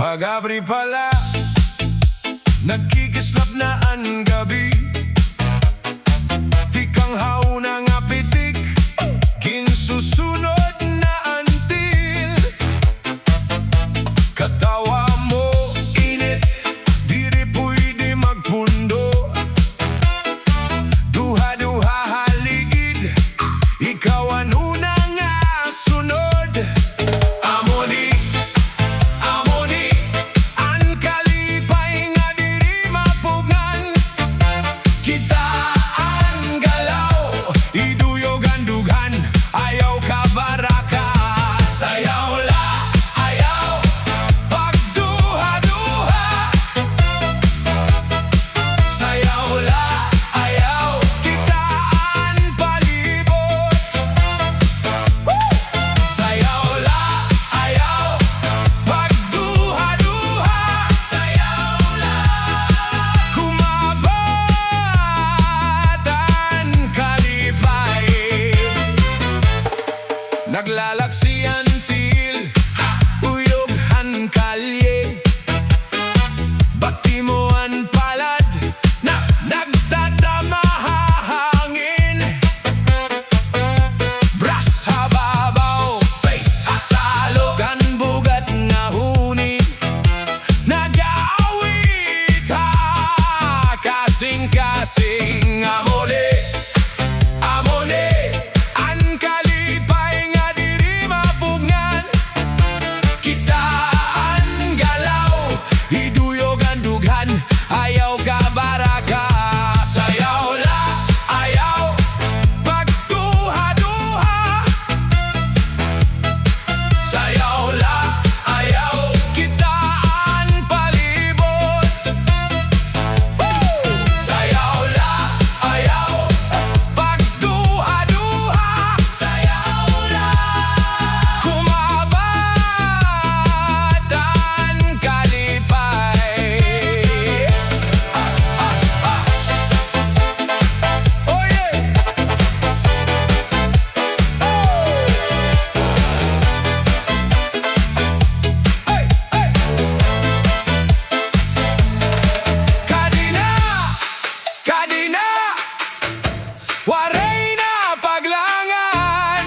Pag-abri pala, nagkikislap na ang gabi. Tikang hauna nga pitik, ginsusunod na antil. Katawa mo init, diri pwede magpundo. Duha-duha haligid, ikaw ang una nga sunod. Amoni, amoni, ang kalipay nga diri mapugngan. Kita ang galaw, iduyog ang dughan, ayaw ka baraka. Sayaw la, ayaw, pagduha-duha. Sayaw la, ayaw, kita ang palibot. Sayaw la, ayaw, pagduha-duha. Sayaw la, kumabatan kalipay. Naglalaksi ang til, uyog ang kalye. Bati mo ang palad, na nagtatama hangin. Brass sa babaw, face asalo, kan bugat na huni. Nag-aawit ha, kasing-kasing. Amole, amole, ang kalipay nga diri mapugngan. Kita ang galaw, iduyog ang dughan, ayaw ka baraka. Sayaw la, ayaw, pagduha-duha. Sayaw la, ayaw, kita ang palibot. Sayaw la, ayaw, pagduha-duha. Sayaw la, kumabatan kalipay. Oh yeah. Hey, hey. Kadina, kadina, waray na paglangan.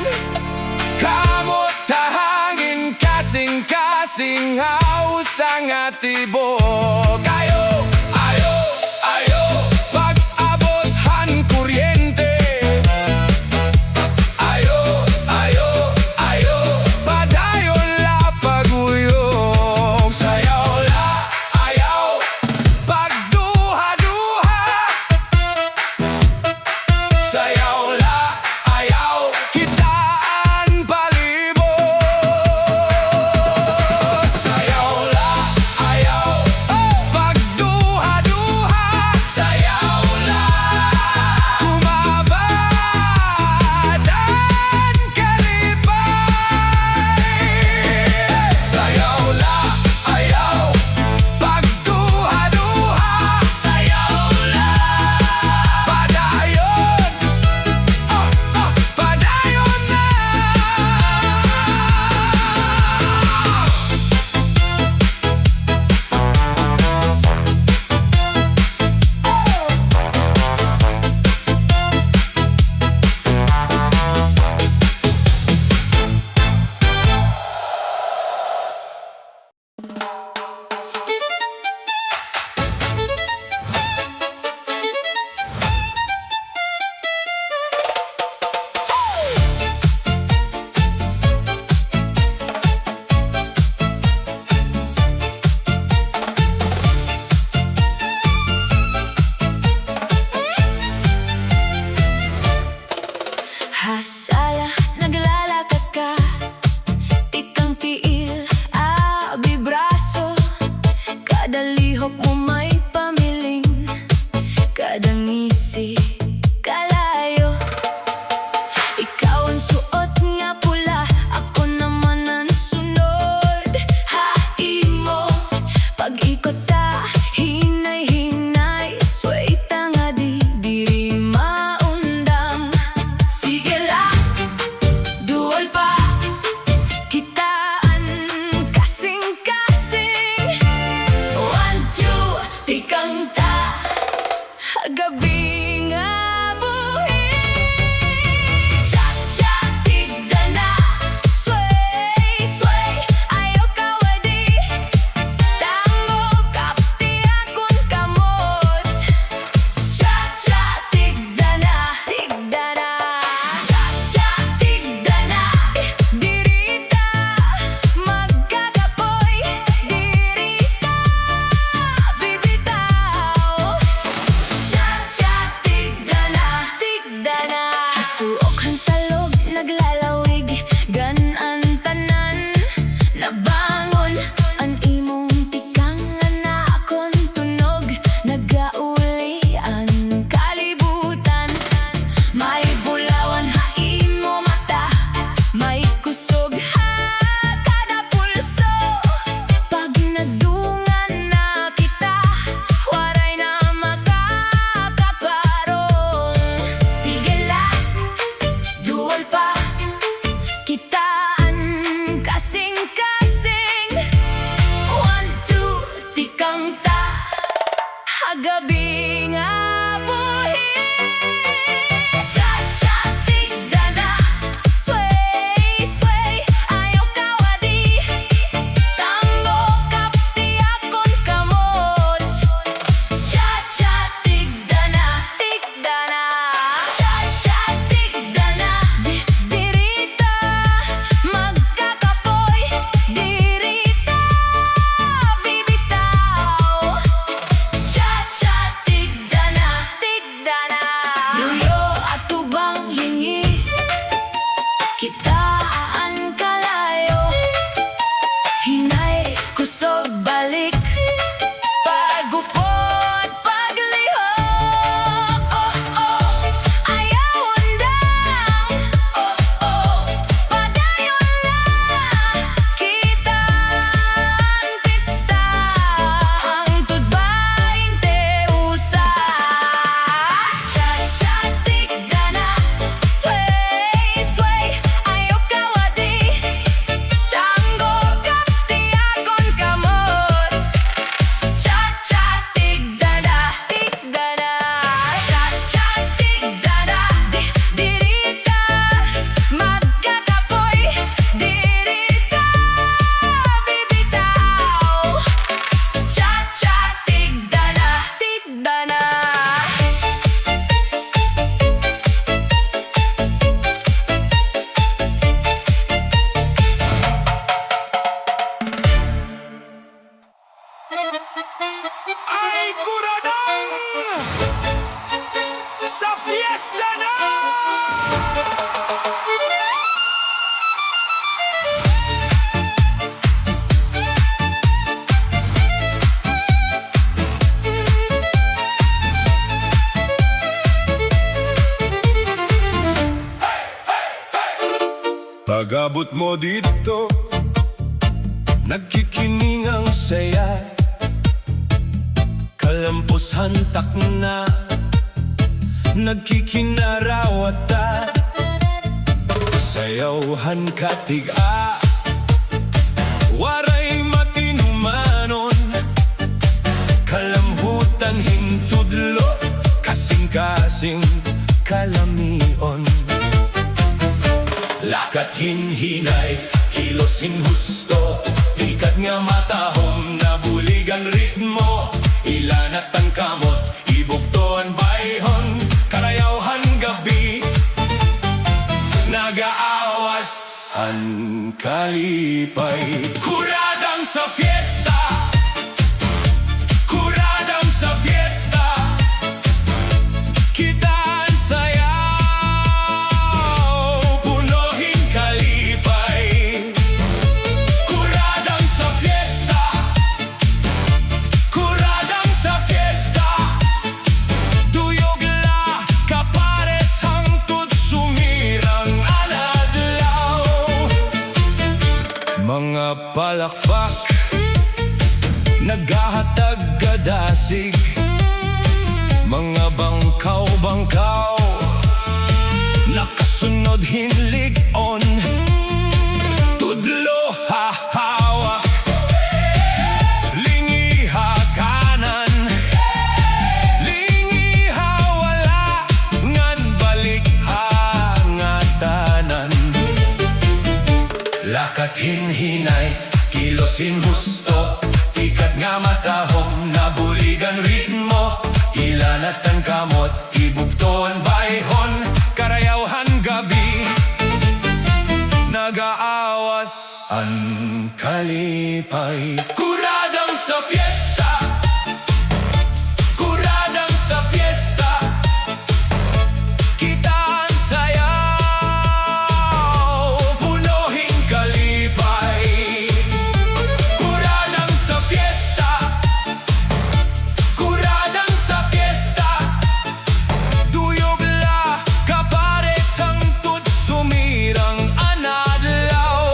Kamot tahangin, kasing-kasing haus ang atibok. Ayo, ayo, ayo, pag-abot han kuryente. Ayo, ayo, ayo, padayon la paguyong. Sayaw la, ayaw, pagduha-duha. Sayaw la, ayaw, kita ang palibot. Sayaw la, ayaw, pagduha-duha. Sayaw la, kumabatan kalipay. Sayaw la, ayaw, pagduha-duha. Sayaw la, padayon, padayon na. Hasala, naglalakad ka, tikang tiil, abibraso. Kada lihok mo may pamiling, kada ngisi, kalayo. Ikaw ang suot nga pula, ako naman ang sunod. Haimo, pag-ikot ta, hinay-hinay, sway ta nga di diri maundang. Sige la, duol pa, kitaan kasing-kasing. gabi nga buhi. Cha-cha tigdana, sway, sway, ayaw kawadi. Tango kapti akon kamot. Cha-cha tigdana, tigdana. Cha-cha tigdana, dirita. Magkakapoy, dirita. Bibitaw. Cha-cha tigdana, tigdana. Luyo at tubang lingi, kitaan kalayo. Hinay kusog balik, pagupod paglihok. Oh, oh, ayaw undang. Oh, oh, padayon lang. Kitaan pista, hangtod 20 usa. Cha-cha tigdana, sway, sway, ayaw kawadi. Tango kapti akon kamot. Cha-cha tigdana, tigdana. Cha-cha tigdana, dirita. Magkakapoy, dirita. Bibitaw. Cha-cha tigdana, tigdana. Ay kuradang sa fiesta na. Pag-abot mo dito, nagkikining ang saya. Kalampos hantak na, nagkikinarawata. Sayawhan katiga, waray matinumanon. Kalamhutan hintudlo, kasing-kasing kalamion. Lakat hinhinay, kilosin husto. Tikat nga matahom, nabuligan ritmo. Ilanat ang kamot, ibuktoan bayhon. Karayawhan gabi, nagaawas ang kalipay. Kuradang sa fiesta, kuradang sa fiesta. Kitaan sayaw, punuhin kalipay. Kuradang sa fiesta, kuradang sa fiesta. Tuyog la kapares hangtod sumirang anadlaw. Mga palakpak, naghahatag gadasig. Mga bangkaw-bangkaw, nakasunod hinlig-on. Tudlo hahawak, lingiha kanan. Lingiha wala, ngan balik hangatanan. Lakat hinhinay, kilosin husto. Tikat nga matahom, nabuligan ritmo. Ilanat ang kamot, ibuktoan bayhon. Karayawhan gabi, nagaawas ang kalipay. Kuradang sa fiesta, kuradang sa fiesta. Kitaan sayaw, punuhin kalipay. Kuradang sa fiesta, kuradang sa fiesta. Duyog la kapares hangtod sumirang anadlaw.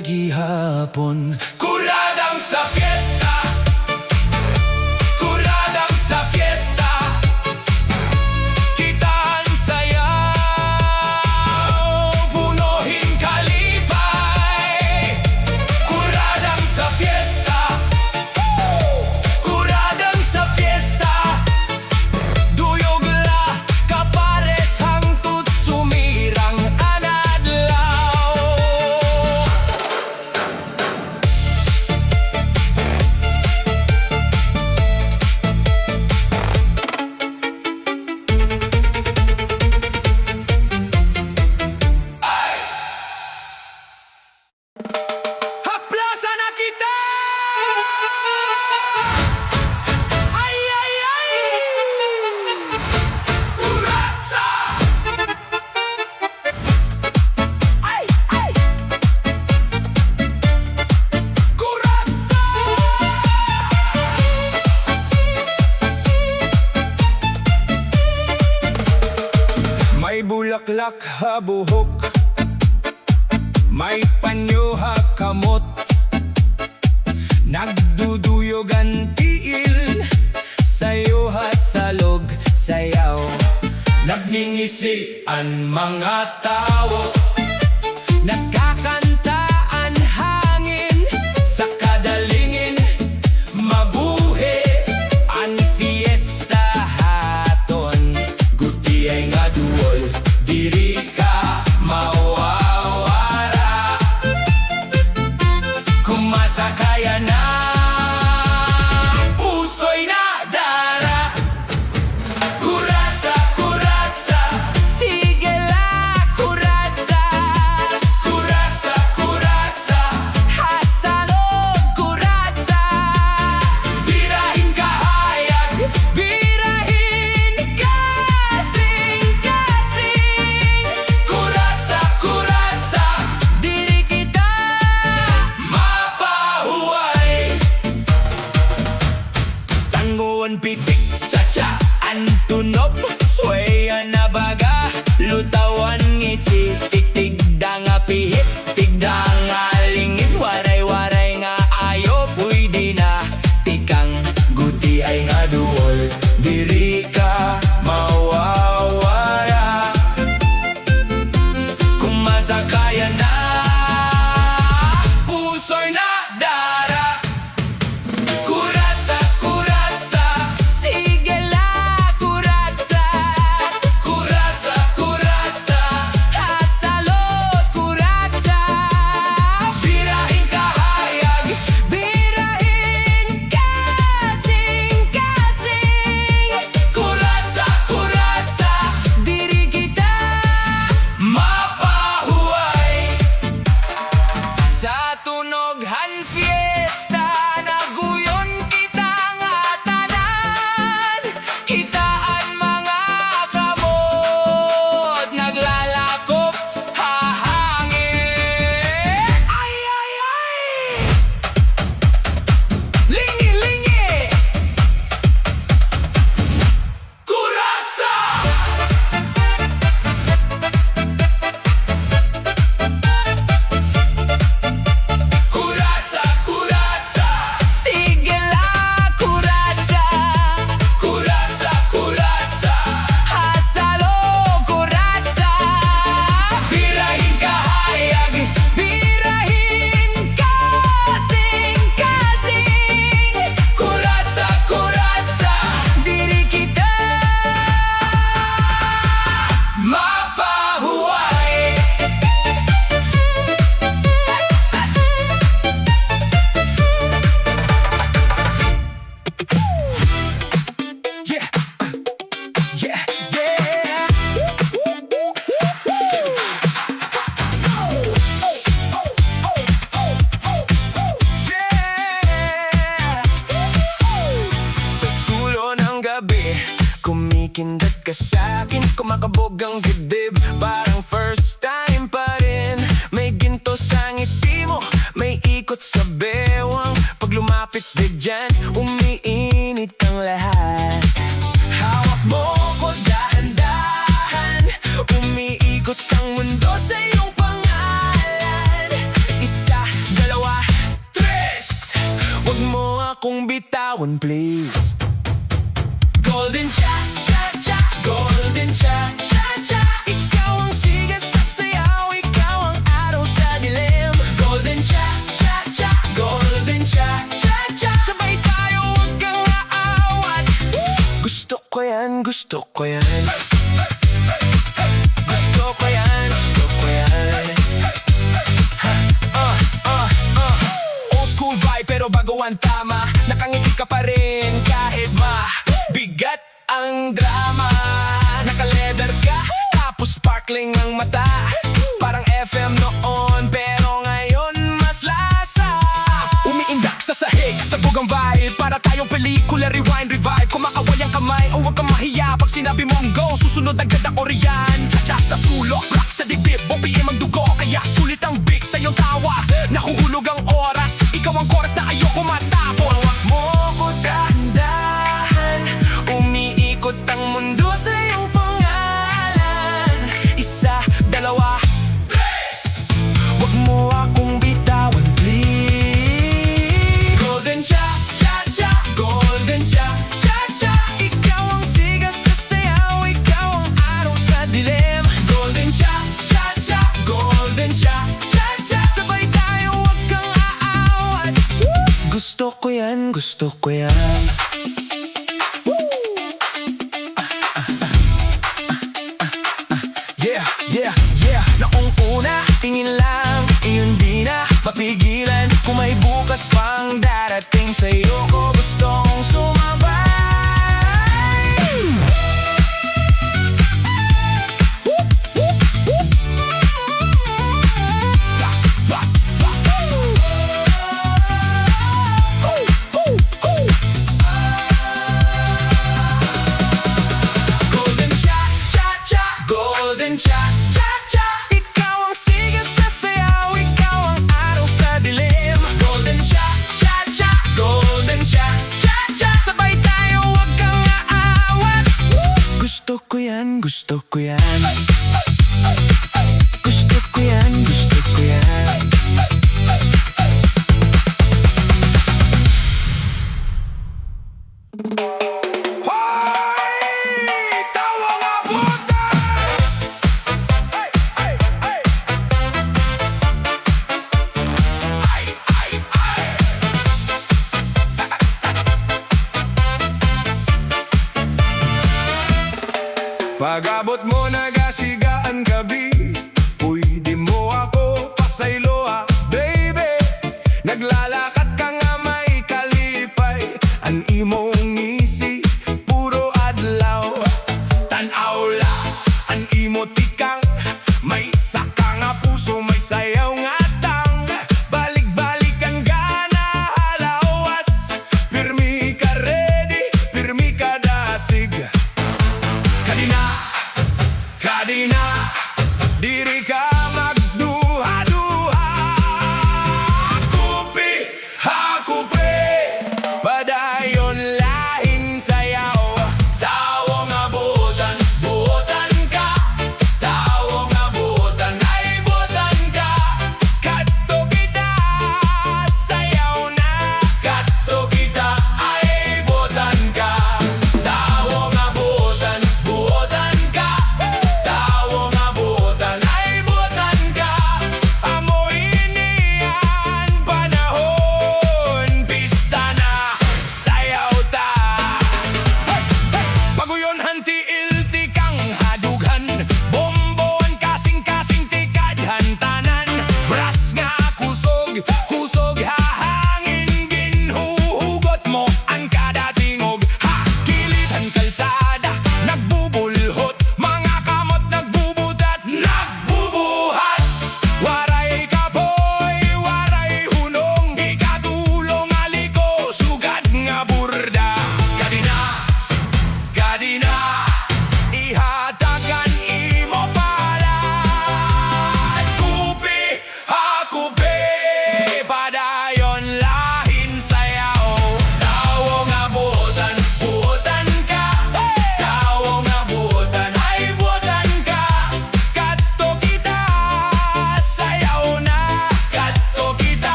gihapon. Kuradang sa fiesta, kuradang sa fiesta, kitaan sayaw, punuhin kalipay. Kuradang sa fiesta, kuradang sa fiesta, duyog la kapares hangtut sumirang anadlaw. Haplasan na kita! Ay, ay, ay! Kuratsa! Ay, ay! Kuratsa! May bulaklak habuhok, may panyo ha kamot, nagduduyog ang tiil, sayo ha salog, sayaw. Nagngingisi ang mga tao, nagkakanta ang hangin, sa kadalingin mabuhi ang fiesta haton. Guti ay nga duol, diri ka mawawala, kumasakaya na, puso'y nadara. Kuratsa, kuratsa, Sige la, kuratsa. kuratsa, kuratsa, Hasalog, kuratsa. birahin kahayag, Birahin kasing-kasing. kuratsa, kuratsa, Diri kita mapahuway. Tanguan pitik, cha-cha, antunob, swaya na baga, lutawan ngisi, titigda nga pihit, tigda nga lingit, waray-waray nga ayo, pwede na, tikang guti ay nga duol, diri ka mawawala, kumasakaya na, puso'y nadara. Kuratsa, kuratsa, Sige la, kuratsa. kuratsa, kuratsa, Hasalog, kuratsa. birahin kahayag, Birahin kasing-kasing. kuratsa, kuratsa, Diri kita mapahuway. sa tunoghan fiesta, naguyon kita nga tanan. Kitaan mga kamot, naglalakop hahangin. Ay, ay, ay! Lingi, lingi! Kuratsa! Kuratsa, kuratsa, Sige la, kuratsa. kuratsa, kuratsa, Hasalog, kuratsa. birahin kahayag, Birahin kasing-kasing. kuratsa, kuratsa, Diri kita mapahuway. Yeah, yeah, yeah. Sa sulo ng gabi, kumikindat ka sa'kin, kumakabog ang dibdib, parang first time pa rin. May ginto sa ngiti mo, may ikot sa bewang, pag lumapit bigyan, umiinit ang lahat. Hawak mo ko dahan-dahan, umiikot ang mundo sa iyong pangalan. Isa bitawan please. Golden cha-cha-cha, golden cha-cha-cha. Ikaw ang siga sa sayaw, ikaw ang araw sa dilim. Golden cha-cha-cha, golden cha-cha-cha. Sabay tayo, huwag kang aawat. Gusto ko yan, gusto ko yan. Gusto ko yan, gusto ko yan. Old school vibe pero bago ang tama. Nakangiti ka pa rin kahit bigat ang drama. Naka-leather ka, tapos sparkling ang mata. Parang FM noon, pero ngayon mas lasa. Umiindak sa sahig, sabog ang vibe. Para tayong pelikula, rewind, revive. Kumakaway ang kamay, o huwag kang mahiya. Pag sinabi mong go, susunod agad ako riyan. Cha-cha sa sulok, rock sa dibdib, BPM ang dugo. Kaya sulit ang big sa iyong tawa. Nahuhulog ang oras, ikaw ang chorus na ayoko matapos. Huwag mo ko dahan-dahan, umiikot ang mundo sa iyong pangalan. Isa, dalawa, huwag mo akong bitawan please. Golden cha-cha-cha, golden cha-cha-cha. Ikaw ang siga sa sayaw, ikaw ang araw sa dilim. Golden cha-cha-cha, golden cha-cha-cha. Sabay tayo, huwag kang aawat. Gusto ko yan, gusto ko yan. Yeah, yeah, yeah. Noong una, tingin lang, iyon di na mapigilan. Kung may bukas pang darating sa'yo ko gustong sumabay. Golden cha-cha-cha, golden cha-cha-cha. Ikaw ang siga sa sayaw, ikaw ang araw sa dilim. Golden cha-cha-cha, golden cha-cha-cha. Sabay tayo, huwag kang aawat. Gusto ko yan, gusto ko yan. Gusto ko yan, gusto ko yan. Hoy! Tawa nga buta! Pag-abot mo nagasigaan gabi,